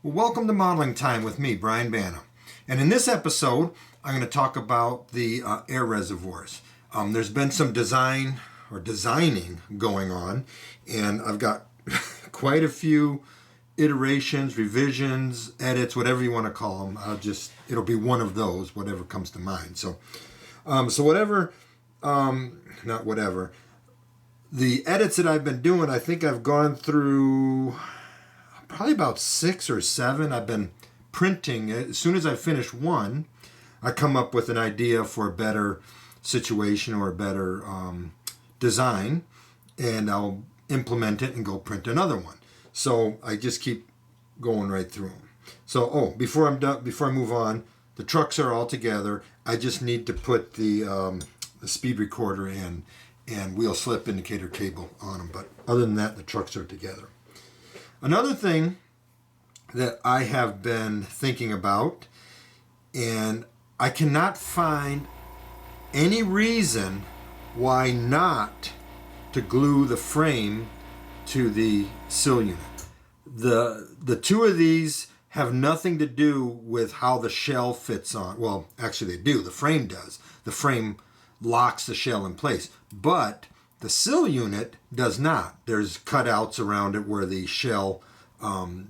Well, welcome to Modeling Time with me, Brian Banna. And in this episode, I'm going to talk about the air reservoirs. There's been some designing going on, and I've got quite a few iterations, revisions, edits, whatever you want to call them. It'll be one of those, whatever comes to mind. The edits that I've been doing, I think I've gone through probably about 6 or 7. I've been printing. As soon as I finish one, I come up with an idea for a better situation or a better design, and I'll implement it and go print another one. So I just keep going right through them. So, before I move on, the trucks are all together. I just need to put the speed recorder and wheel slip indicator cable on them. But other than that, the trucks are together. Another thing that I have been thinking about, and I cannot find any reason why not to glue the frame to the sill unit. The two of these have nothing to do with how the shell fits on. Well, actually they do. The frame does. The frame locks the shell in place. But the sill unit does not. There's cutouts around it where the shell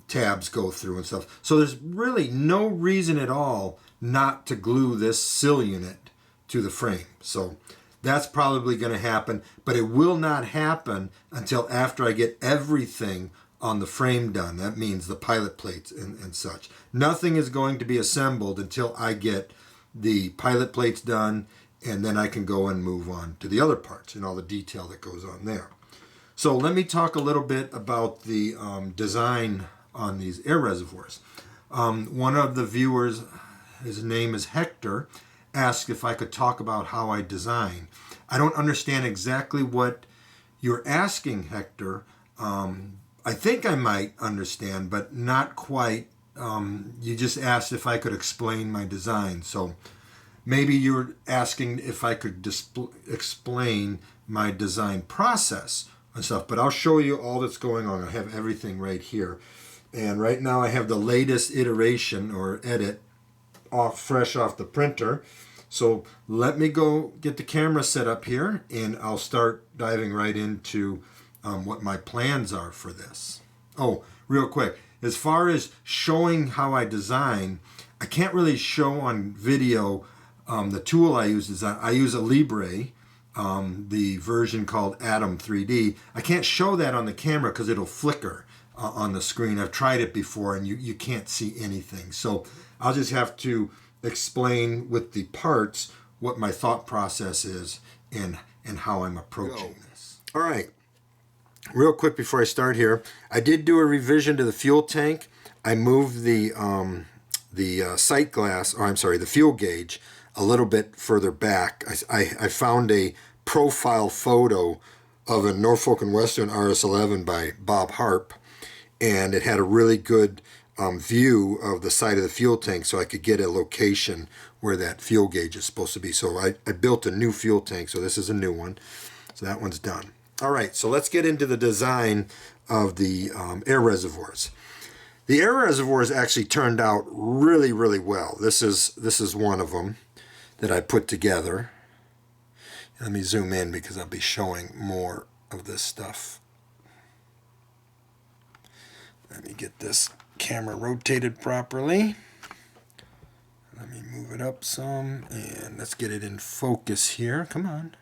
tabs go through and stuff. So there's really no reason at all not to glue this sill unit to the frame. So that's probably going to happen, but it will not happen until after I get everything on the frame done. That means the pilot plates and such. Nothing is going to be assembled until I get the pilot plates done, and then I can go and move on to the other parts and all the detail that goes on there. So let me talk a little bit about the design on these air reservoirs. One of the viewers, his name is Hector, asked if I could talk about how I design. I don't understand exactly what you're asking, Hector. I think I might understand, but not quite. You just asked if I could explain my design. So maybe you're asking if I could explain my design process and stuff, but I'll show you all that's going on. I have everything right here. And right now I have the latest iteration or edit fresh off the printer. So let me go get the camera set up here, and I'll start diving right into what my plans are for this. Oh, real quick, as far as showing how I design, I can't really show on video the tool I use. I use a Libre, the version called Atom 3D. I can't show that on the camera because it'll flicker on the screen. I've tried it before, and you can't see anything. So I'll just have to explain with the parts what my thought process is and how I'm approaching this. All right. Real quick before I start here, I did do a revision to the fuel tank. I moved the sight glass, the fuel gauge a little bit further back. I found a profile photo of a Norfolk & Western RS11 by Bob Harp, and it had a really good view of the side of the fuel tank, so I could get a location where that fuel gauge is supposed to be. So I built a new fuel tank, so this is a new one. So that one's done. All right, so let's get into the design of the air reservoirs. The air reservoirs actually turned out really, really well. This is one of them that I put together. Let me zoom in because I'll be showing more of this stuff. Let me get this camera rotated properly. Let me move it up some, and let's get it in focus here. Come on.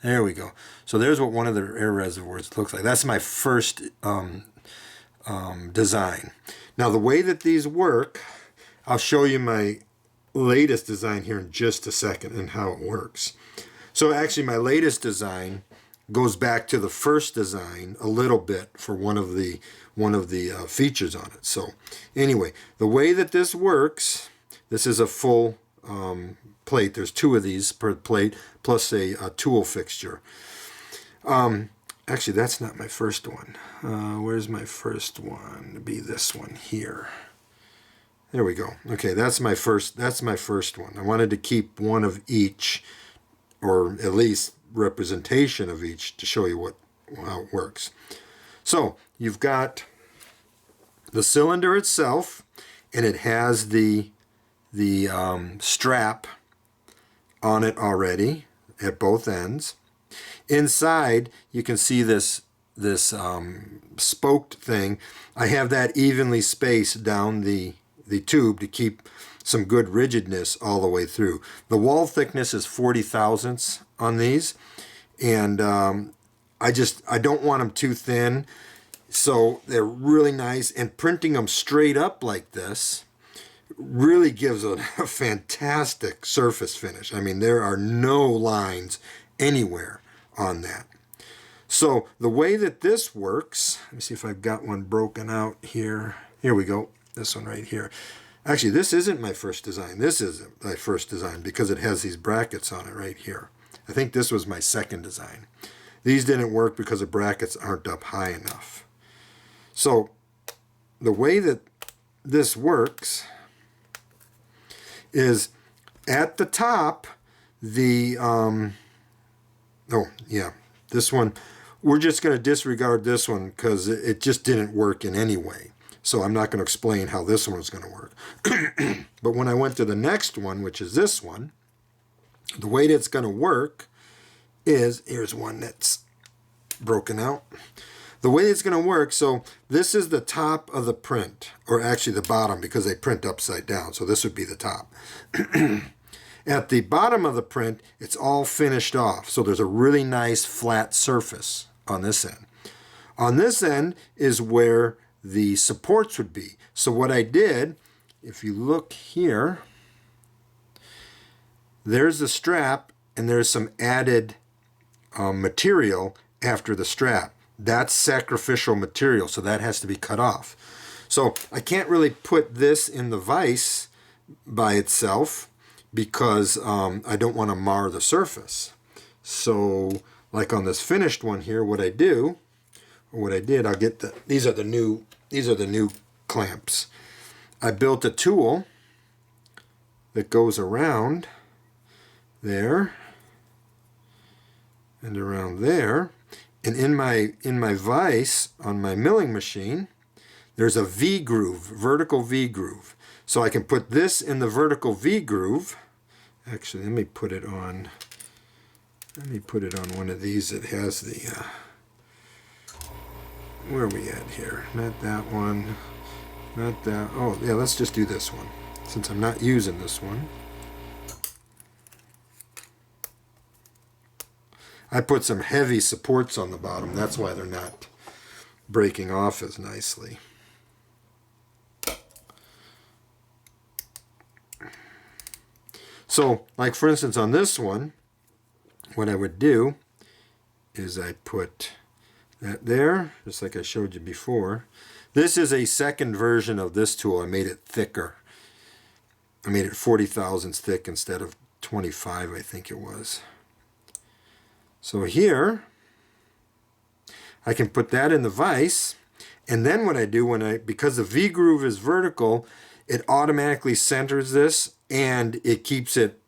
There we go. So there's what one of the air reservoirs looks like. That's my first design. Now the way that these work, I'll show you my latest design here in just a second and how it works. So actually my latest design goes back to the first design a little bit for one of the features on it. So anyway, the way that this works, this is a full plate. There's 2 of these per plate plus a tool fixture. Actually, that's not my first one. Where's my first one? It'd be this one here. There we go. Okay, that's my first one. I wanted to keep one of each, or at least representation of each, to show you how it works. So you've got the cylinder itself, and it has the strap on it already at both ends. Inside, you can see this spoked thing. I have that evenly spaced down the tube to keep some good rigidness all the way through. The wall thickness is 40 thousandths on these, and I don't want them too thin, so they're really nice. And printing them straight up like this really gives a fantastic surface finish. I mean, there are no lines anywhere on that. So the way that this works, let me see if I've got one broken out here. Here we go, this one right here. Actually, this isn't my first design. This isn't my first design because it has these brackets on it right here. I think this was my second design. These didn't work because the brackets aren't up high enough. So the way that this works is at the top, this one, we're just going to disregard this one because it just didn't work in any way. So I'm not going to explain how this one is going to work. But when I went to the next one, which is this one, the way that's going to work is, here's one that's broken out. The way it's going to work, so this is the top of the print, or actually the bottom because they print upside down, so this would be the top. At the bottom of the print, it's all finished off, so there's a really nice flat surface on this end. On this end is where the supports would be. So what I did, if you look here, there's the strap and there's some added material after the strap. That's sacrificial material, so that has to be cut off. So I can't really put this in the vise by itself because I don't want to mar the surface. So like on this finished one here, what I did, I'll get these are the new clamps. I built a tool that goes around there and around there. And in my vise on my milling machine, there's a V groove, vertical V groove. So I can put this in the vertical V groove. Actually, let me put it on one of these that has the where are we at here? Not that one, not that. Oh yeah, let's just do this one since I'm not using this one. I put some heavy supports on the bottom. That's why they're not breaking off as nicely. So, like for instance on this one, what I would do is I put that there, just like I showed you before. This is a second version of this tool. I made it thicker. I made it 40 thousandths thick instead of 25, I think it was. So here, I can put that in the vise, and then what I do because the V groove is vertical, it automatically centers this and it keeps it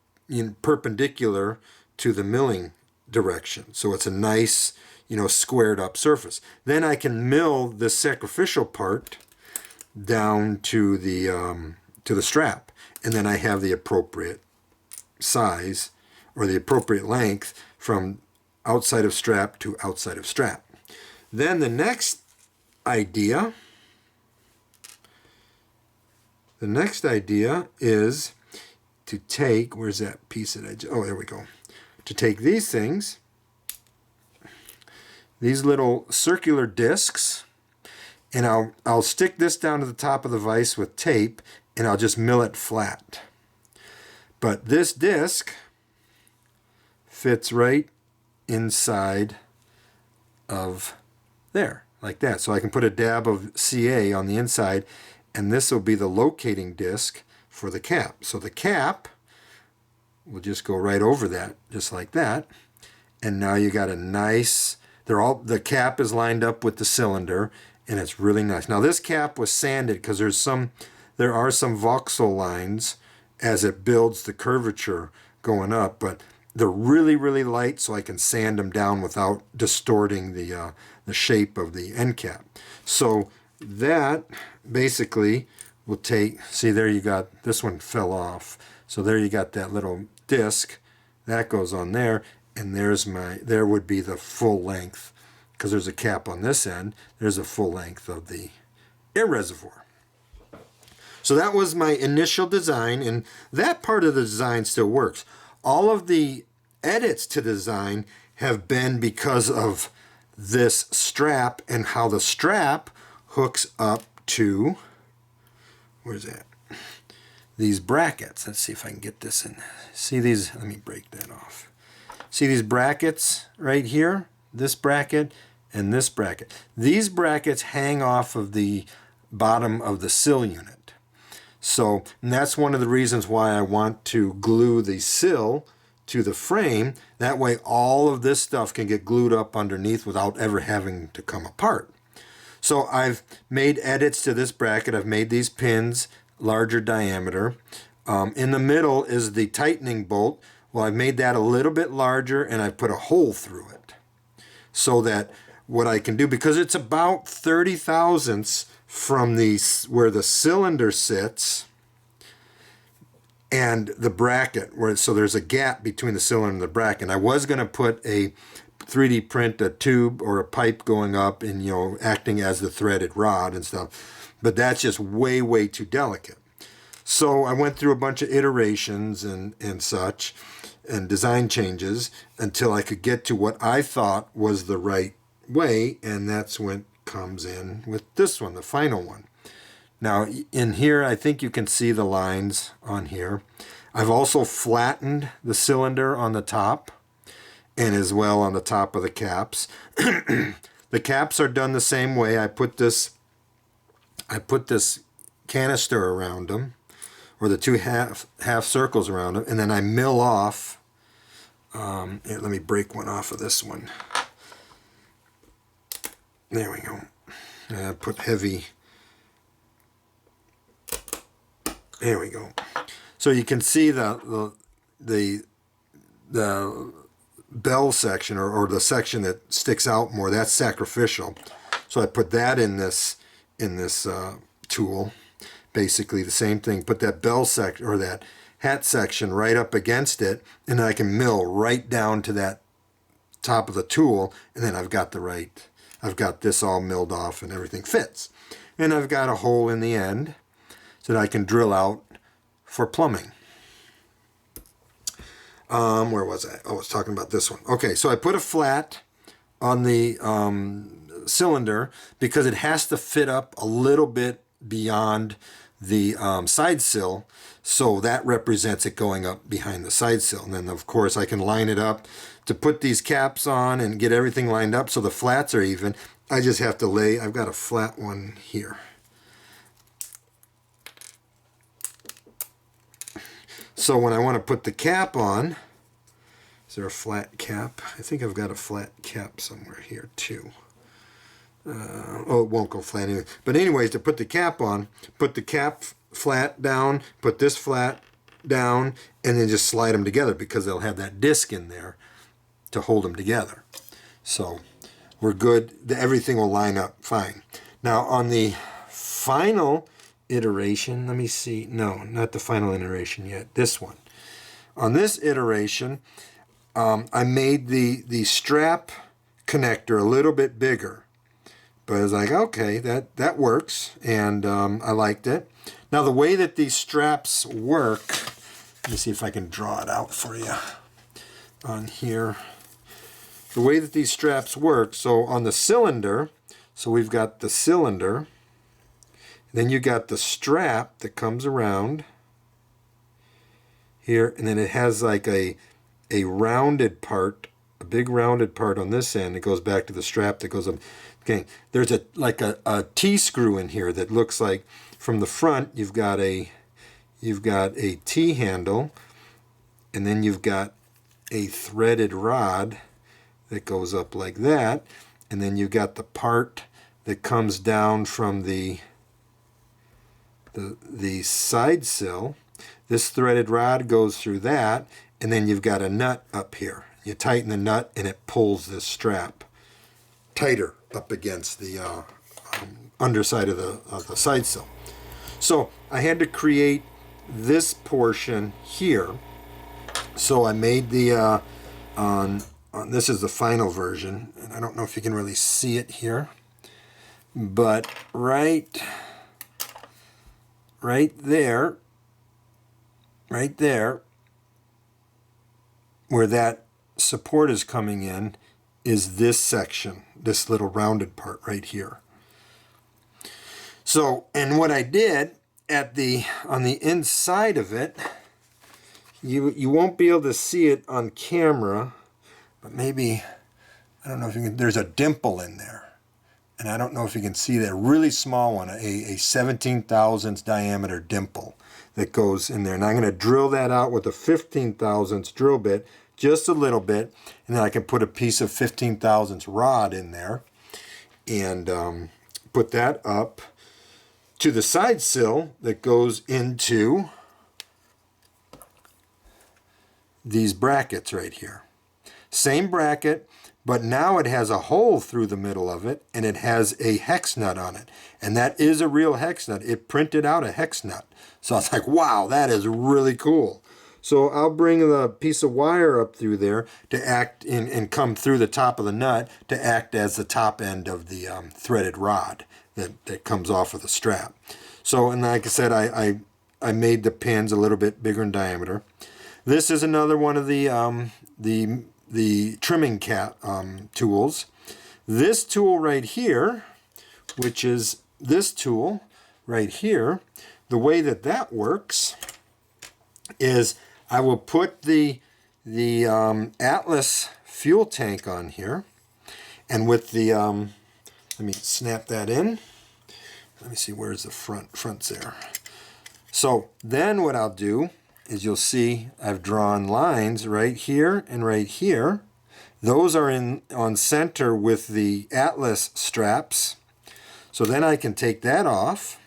perpendicular to the milling direction. So it's a nice, squared up surface. Then I can mill the sacrificial part down to the strap, and then I have the appropriate size or the appropriate length from outside of strap to outside of strap. Then the next idea is to take, where's that piece that there we go. To take these things, these little circular discs, and I'll stick this down to the top of the vise with tape, and I'll just mill it flat. But this disc fits right inside of there, like that. So I can put a dab of CA on the inside, and this will be the locating disc for the cap. So the cap will just go right over that, just like that. And now you got a nice, the cap is lined up with the cylinder, and it's really nice. Now this cap was sanded because there are some voxel lines as it builds the curvature going up, but they're really, really light, so I can sand them down without distorting the shape of the end cap. So that basically will take, see there you got, this one fell off. So there you got that little disc. That goes on there, and there would be the full length, because there's a cap on this end, there's a full length of the air reservoir. So that was my initial design, and that part of the design still works. All of the edits to design have been because of this strap and how the strap hooks up to, where's that? These brackets. Let's see if I can get this in. See these? Let me break that off. See these brackets right here? This bracket and this bracket. These brackets hang off of the bottom of the sill unit. So, and that's one of the reasons why I want to glue the sill to the frame. That way all of this stuff can get glued up underneath without ever having to come apart. So I've made edits to this bracket. I've made these pins larger diameter. In the middle is the tightening bolt. Well, I've made that a little bit larger, and I've put a hole through it. So that what I can do, because it's about 30 thousandths from where the cylinder sits and the bracket, so there's a gap between the cylinder and the bracket. And I was going to put a 3D print a tube or a pipe going up and, acting as the threaded rod and stuff. But that's just way, way too delicate. So I went through a bunch of iterations and such, and design changes, until I could get to what I thought was the right way, and that's when it comes in with this one, the final one. Now in here, I think you can see the lines on here. I've also flattened the cylinder on the top, and as well on the top of the caps. The caps are done the same way. I put this canister around them, or the two half circles around them, and then I mill off. Here, let me break one off of this one. There we go. And I put heavy. There we go. So you can see the bell section, or the section that sticks out more. That's sacrificial. So I put that in this tool. Basically the same thing. Put that bell section, or that hat section, right up against it, and then I can mill right down to that top of the tool, and then I've got this all milled off and everything fits. And I've got a hole in the end so that I can drill out for plumbing. Where was I? Oh, I was talking about this one. Okay, so I put a flat on the cylinder because it has to fit up a little bit beyond the side sill, so that represents it going up behind the side sill. And then of course I can line it up to put these caps on and get everything lined up so the flats are even. I just have to I've got a flat one here. So when I want to put the cap on, is there a flat cap? I think I've got a flat cap somewhere here too. It won't go flat anyway. But anyways, to put the cap on, put the cap flat down, put this flat down, and then just slide them together, because they'll have that disc in there to hold them together. So we're good. Everything will line up fine. Now on the final iteration, let me see. No, not the final iteration yet. This one. On this iteration, I made the strap connector a little bit bigger. But I was like, okay, that works, and I liked it. Now the way that these straps work, let me see if I can draw it out for you on here. The way that these straps work, so on the cylinder, so we've got the cylinder, then you got the strap that comes around here, and then it has like a rounded part, a big rounded part on this end. It goes back to the strap that goes up. Okay, there's a T-screw in here that looks like, from the front you've got a T-handle, and then you've got a threaded rod that goes up like that, and then you've got the part that comes down from the side sill. This threaded rod goes through that, and then you've got a nut up here. You tighten the nut and it pulls this strap tighter up against the underside of the side sill. So I had to create this portion here. So I made the this is the final version, and I don't know if you can really see it here, but right there, where that support is coming in, is this section, this little rounded part right here. So, and what I did on the inside of it, you won't be able to see it on camera, but maybe, I don't know if you can, there's a dimple in there. And I don't know if you can see that really small one, a 17 thousandths diameter dimple that goes in there. And I'm going to drill that out with a 15 thousandths drill bit, just a little bit, and then I can put a piece of 15 thousandths rod in there and put that up to the side sill that goes into these brackets right here. Same bracket, but now it has a hole through the middle of it, and it has a hex nut on it. And that is a real hex nut. It printed out a hex nut. So I was like, wow, that is really cool. So I'll bring the piece of wire up through there to act in, and come through the top of the nut to act as the top end of the threaded rod that comes off of the strap. So, and like I said, I made the pins a little bit bigger in diameter. This is another one of the trimming tools. This tool right here, which is this tool right here, the way that works is I will put the Atlas fuel tank on here, and with the let me snap that in. Let me see, where's the front's there. So then what I'll do is, you'll see I've drawn lines right here and right here. Those are on center with the Atlas straps. So then I can take that off.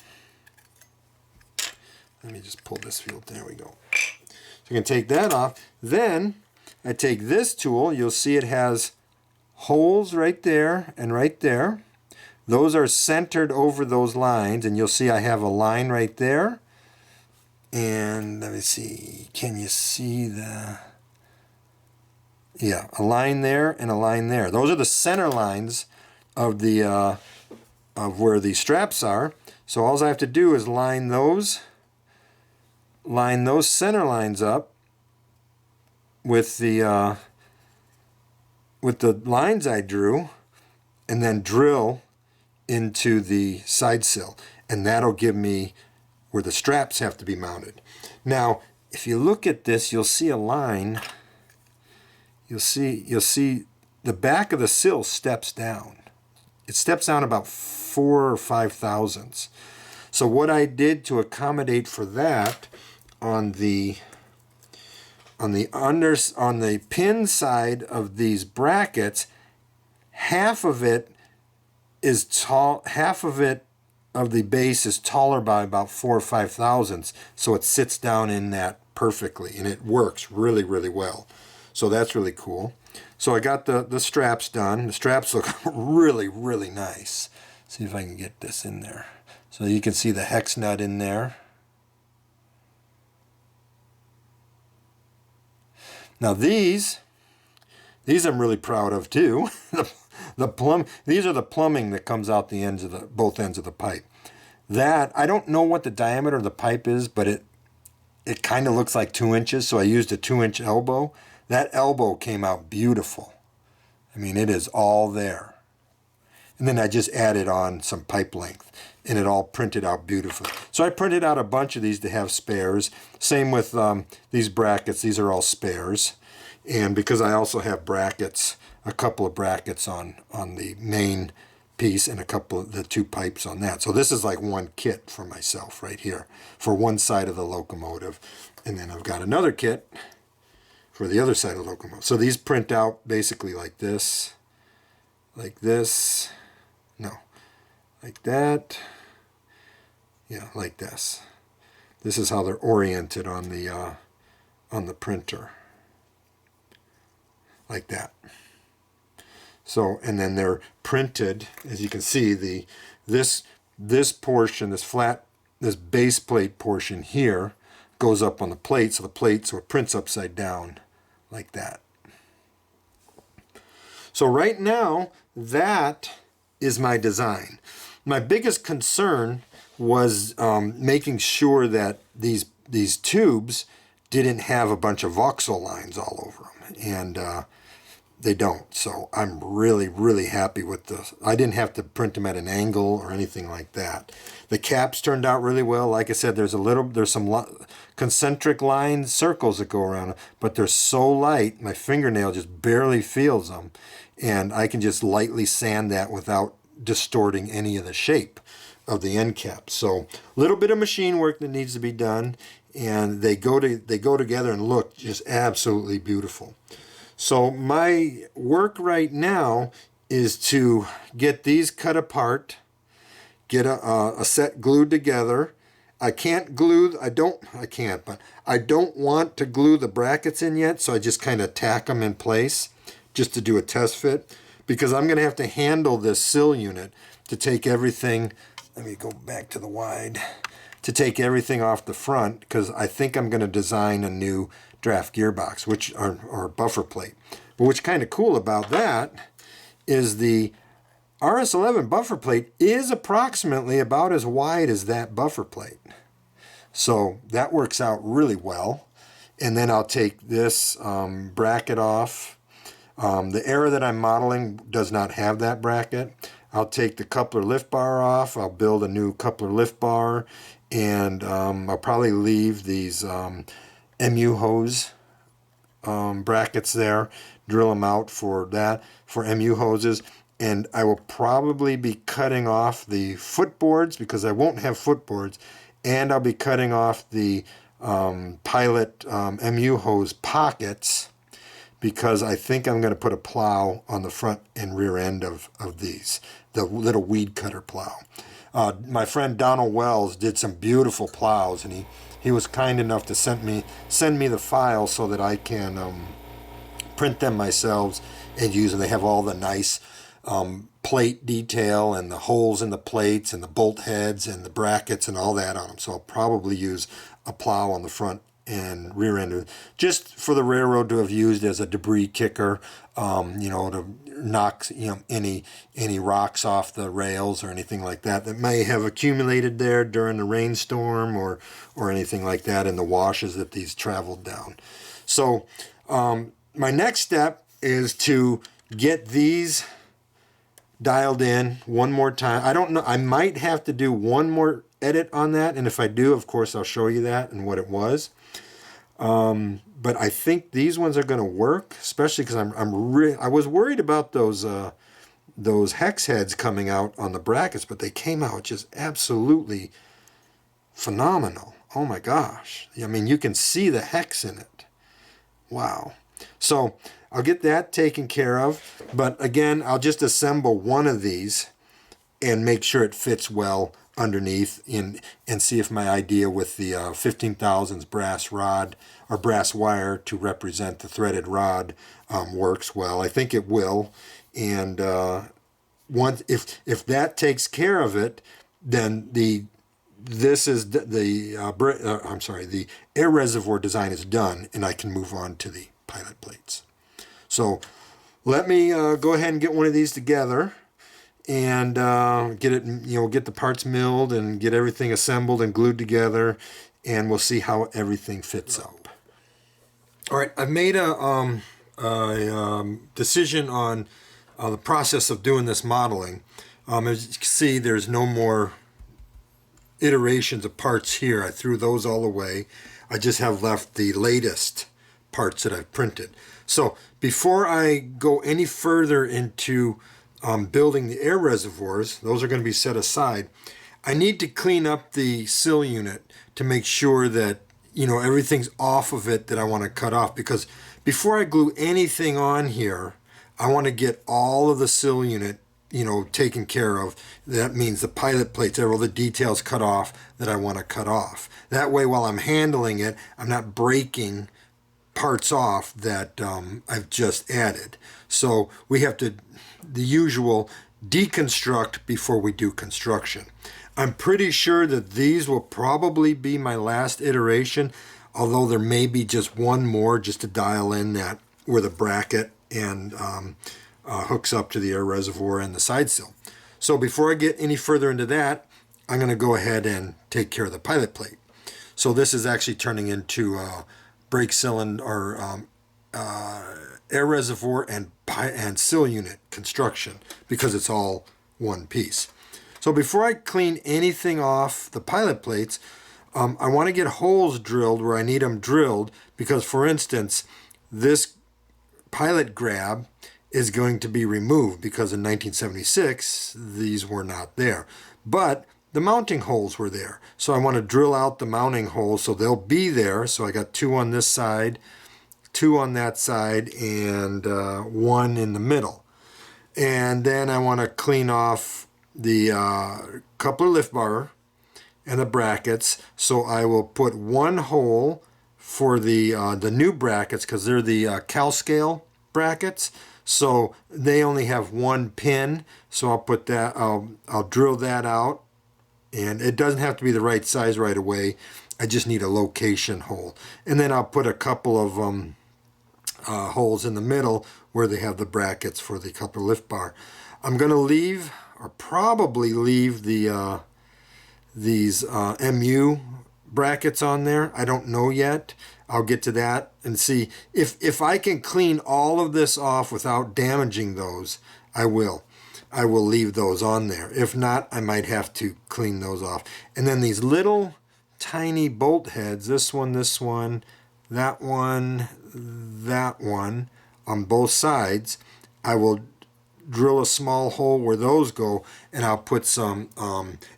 Let me just pull this field. There we go. So I can take that off. Then I take this tool. You'll see it has holes right there and right there. Those are centered over those lines, and you'll see I have a line right there. And let me see, can you see the, yeah, a line there and a line there. Those are the center lines of the of where the straps are. So all I have to do is line those center lines up with the lines I drew, and then drill into the side sill, and that'll give me where the straps have to be mounted. Now, if you look at this, you'll see a line. You'll see the back of the sill steps down. It steps down about 4 or 5 thousandths. So what I did to accommodate for that, on the pin side of these brackets, half of it is tall, half of the base is taller by about 4 or 5 thousandths, so it sits down in that perfectly, and it works really, really well. So that's really cool. So I got the straps done. The straps look really, really nice. See if I can get this in there. So you can see the hex nut in there. Now these I'm really proud of too. These are the plumbing that comes out the ends of both ends of the pipe. That, I don't know what the diameter of the pipe is, but it kind of looks like 2 inches, so I used a 2-inch elbow. That elbow came out beautiful. I mean, it is all there. And then I just added on some pipe length, and it all printed out beautifully. So I printed out a bunch of these to have spares. Same with these brackets. These are all spares. And because I also have brackets, a couple of brackets on the main piece, and a couple of the 2 pipes on that. So this is like one kit for myself right here for one side of the locomotive. And then I've got another kit for the other side of the locomotive. So these print out basically like this, like that, yeah, like this. This is how they're oriented on the printer, like that. So, and then they're printed, as you can see, this this portion, this flat, this base plate portion here goes up on the plate, so the plate so it prints upside down like that. So right now, that is my design. My biggest concern was making sure that these tubes didn't have a bunch of voxel lines all over them, and they don't. So I'm really, really happy with this. I didn't have to print them at an angle or anything like that. The caps turned out really well. Like I said, there's some concentric lines, circles that go around them, but they're so light, my fingernail just barely feels them, and I can just lightly sand that without distorting any of the shape of the end cap. So a little bit of machine work that needs to be done, and they go together and look just absolutely beautiful. So my work right now is to get these cut apart, get a set glued together. I can't glue, but I don't want to glue the brackets in yet, so I just kind of tack them in place just to do a test fit, because I'm going to have to handle this Sill unit to take everything, let me go back to the wide, to take everything off the front, because I think I'm going to design a new draft gearbox, or buffer plate. But what's kind of cool about that is the RS11 buffer plate is approximately about as wide as that buffer plate. So that works out really well. And then I'll take this bracket off. The Era that I'm modeling does not have that bracket. I'll take the coupler lift bar off. I'll build a new coupler lift bar, and I'll probably leave these MU hose brackets there, drill them out for that, for MU hoses, and I will probably be cutting off the footboards, because I won't have footboards, and I'll be cutting off the pilot MU hose pockets, because I think I'm going to put a plow on the front and rear end of these, the little weed cutter plow. My friend Donald Wells did some beautiful plows, and he was kind enough to send me the files so that I can print them myself and use them. They have all the nice plate detail and the holes in the plates and the bolt heads and the brackets and all that on them. So I'll probably use a plow on the front and rear end, just for the railroad to have used as a debris kicker, to knock any rocks off the rails or anything like that may have accumulated there during the rainstorm or anything like that in the washes that these traveled down. So my next step is to get these dialed in one more time. I don't know, I might have to do one more edit on that, and if I do, of course, I'll show you that and what it was. But I think these ones are going to work, especially because I was worried about those hex heads coming out on the brackets, but they came out just absolutely phenomenal. Oh my gosh. I mean, you can see the hex in it. Wow. So I'll get that taken care of, but again, I'll just assemble one of these and make sure it fits well underneath and see if my idea with the 15 thousandths brass rod or brass wire to represent the threaded rod works well. I think it will, and if that takes care of it, then the air reservoir design is done, and I can move on to the pilot plates. So let me go ahead and get one of these together and get it, get the parts milled and get everything assembled and glued together, and we'll see how everything fits up. All right, I've made a decision on the process of doing this modeling. As you can see, there's no more iterations of parts here. I threw those all away. I just have left the latest parts that I've printed. So before I go any further into building the air reservoirs, those are going to be set aside, I need to clean up the Sill unit to make sure that everything's off of it that I want to cut off, because before I glue anything on here, I want to get all of the Sill unit taken care of. That means the pilot plates, all the details cut off that I want to cut off. That way, while I'm handling it, I'm not breaking parts off that I've just added. So we have to, the usual, deconstruct before we do construction. I'm pretty sure that these will probably be my last iteration, although there may be just one more just to dial in that where the bracket and hooks up to the air reservoir and the side sill. So before I get any further into that, I'm going to go ahead and take care of the pilot plate. So this is actually turning into brake cylinder or air reservoir and sill unit construction because it's all one piece. So before I clean anything off the pilot plates, I want to get holes drilled where I need them drilled because, for instance, this pilot grab is going to be removed because in 1976 these were not there. But the mounting holes were there. So I want to drill out the mounting holes so they'll be there. So I got 2 on this side, 2 on that side, and 1 in the middle. And then I want to clean off the coupler lift bar and the brackets. So I will put 1 hole for the new brackets because they're the cal scale brackets. So they only have 1 pin. So I'll put that. I'll drill that out, and it doesn't have to be the right size right away. I just need a location hole, and then I'll put a couple of holes in the middle where they have the brackets for the coupler lift bar. I'm going to leave, or probably leave, the these MU brackets on there. I don't know yet. I'll get to that and see if I can clean all of this off without damaging those. I will leave those on there. If not, I might have to clean those off. And then these little tiny bolt heads, this one, that one, that one, on both sides, I will drill a small hole where those go, and I'll put some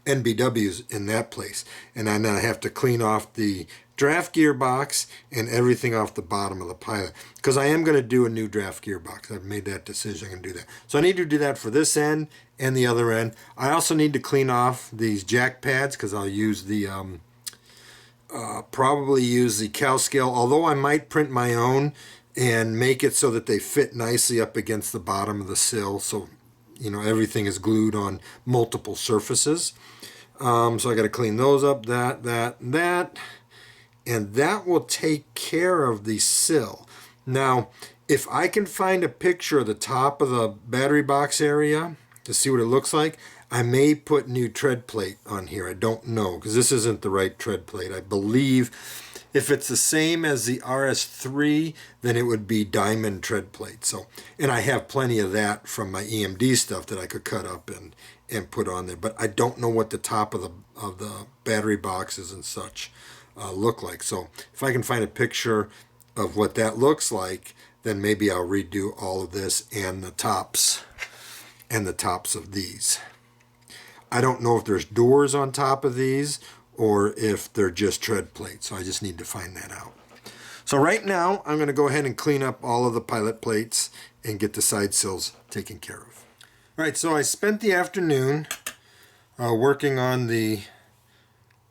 NBWs in that place. And then I have to clean off the draft gearbox and everything off the bottom of the pilot, because I am going to do a new draft gearbox. I've made that decision. I'm going to do that. So I need to do that for this end and the other end. I also need to clean off these jack pads because I'll use the probably use the cal scale, although I might print my own and make it so that they fit nicely up against the bottom of the sill, so you know everything is glued on multiple surfaces. So I got to clean those up, that, and that will take care of the sill. Now, if I can find a picture of the top of the battery box area to see what it looks like, I may put new tread plate on here. I don't know, because this isn't the right tread plate. I believe if it's the same as the RS3, then it would be diamond tread plate. So, and I have plenty of that from my EMD stuff that I could cut up and put on there. But I don't know what the top of the battery boxes and such look like. So if I can find a picture of what that looks like, then maybe I'll redo all of this and the tops of these. I don't know if there's doors on top of these or if they're just tread plates, so I just need to find that out. So right now, I'm going to go ahead and clean up all of the pilot plates and get the side sills taken care of. All right, so I spent the afternoon working on the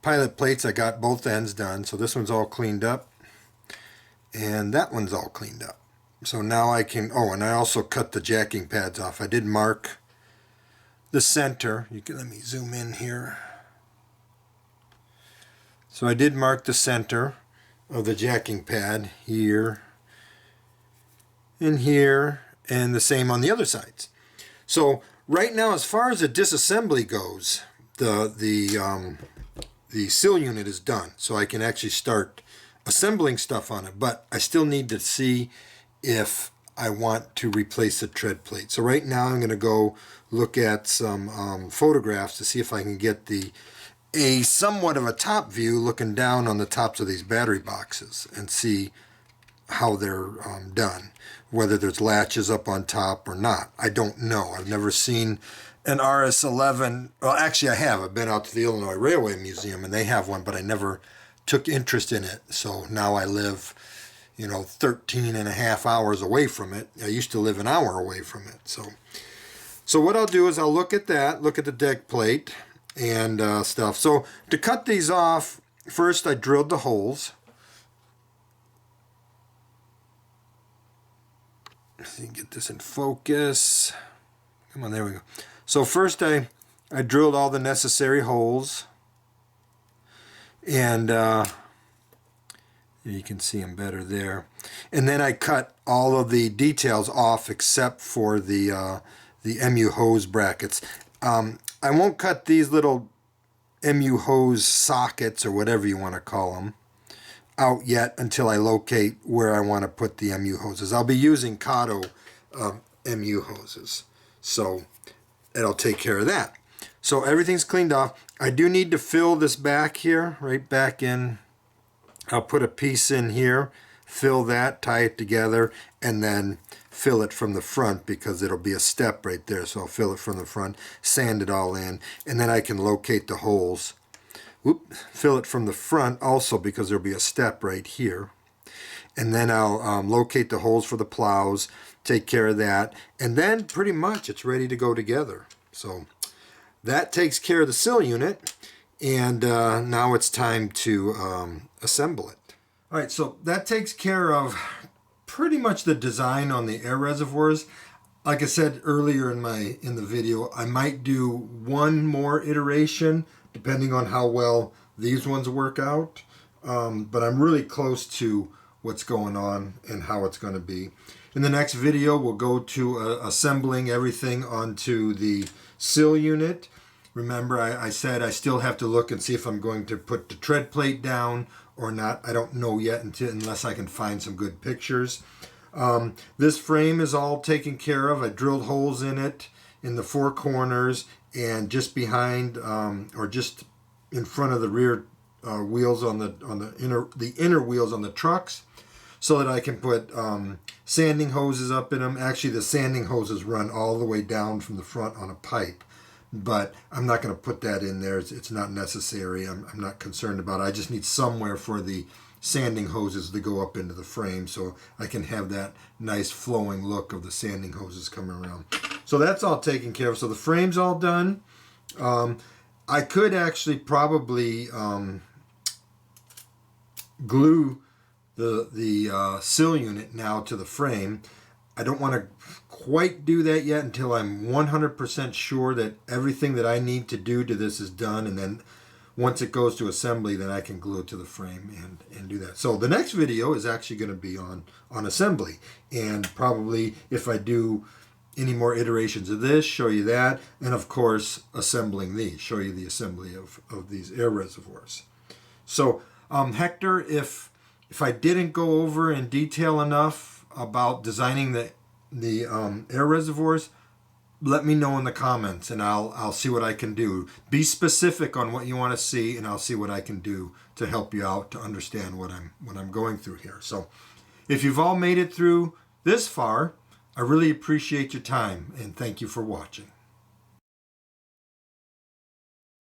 pilot plates. I got both ends done, so this one's all cleaned up, and that one's all cleaned up. So now I can, oh, and I also cut the jacking pads off. I did mark the center. You can, let me zoom in here. So I did mark the center of the jacking pad here and here, and the same on the other sides. So right now, as far as the disassembly goes, the sill unit is done, so I can actually start assembling stuff on it. But I still need to see if I want to replace the tread plate. So right now, I'm going to go look at some photographs to see if I can get a somewhat of a top view looking down on the tops of these battery boxes and see how they're done, whether there's latches up on top or not. I don't know. I've never seen an RS11. Well, actually I have. I've been out to the Illinois Railway Museum and they have one, but I never took interest in it. So now I live, 13 and a half hours away from it. I used to live an hour away from it. So what I'll do is I'll look at that, look at the deck plate and stuff. So to cut these off, first I drilled the holes. Let's see, get this in focus. Come on, there we go. So first I I drilled all the necessary holes, and you can see them better there. And then I cut all of the details off except for the MU hose brackets. I won't cut these little MU hose sockets, or whatever you want to call them, out yet until I locate where I want to put the MU hoses. I'll be using Kato MU hoses, so it'll take care of that. So everything's cleaned off. I do need to fill this back here, right back in. I'll put a piece in here, fill that, tie it together, and then fill it from the front, because it'll be a step right there. So I'll fill it from the front, sand it all in, and then I can locate the holes. Whoop, fill it from the front also, because there'll be a step right here. And then I'll locate the holes for the plows, take care of that, and then pretty much it's ready to go together. So that takes care of the sill unit, and now it's time to assemble it. All right, so that takes care of pretty much the design on the air reservoirs. Like I said earlier in the video, I might do one more iteration depending on how well these ones work out. But I'm really close to what's going on and how it's going to be. In the next video, we'll go to assembling everything onto the sill unit. Remember, I said I still have to look and see if I'm going to put the tread plate down or not. I don't know yet unless I can find some good pictures. This frame is all taken care of. I drilled holes in it in the four corners and just behind or just in front of the rear wheels on the inner wheels on the trucks, so that I can put sanding hoses up in them. Actually, the sanding hoses run all the way down from the front on a pipe, but I'm not going to put that in there. It's not necessary. I'm not concerned about it. I just need somewhere for the sanding hoses to go up into the frame, so I can have that nice flowing look of the sanding hoses coming around. So that's all taken care of. So the frame's all done. I could actually probably glue the sill unit now to the frame. I don't want to quite do that yet until I'm 100% sure that everything that I need to do to this is done, and then once it goes to assembly, then I can glue it to the frame and do that. So the next video is actually going to be on assembly, and probably if I do any more iterations of this, show you that, and of course assembling these, show you the assembly of these air reservoirs. So Hector, if I didn't go over in detail enough about designing the air reservoirs, let me know in the comments, and I'll see what I can do. Be specific on what you want to see, and I'll see what I can do to help you out to understand what I'm going through here. So if you've all made it through this far, I really appreciate your time, and thank you for watching.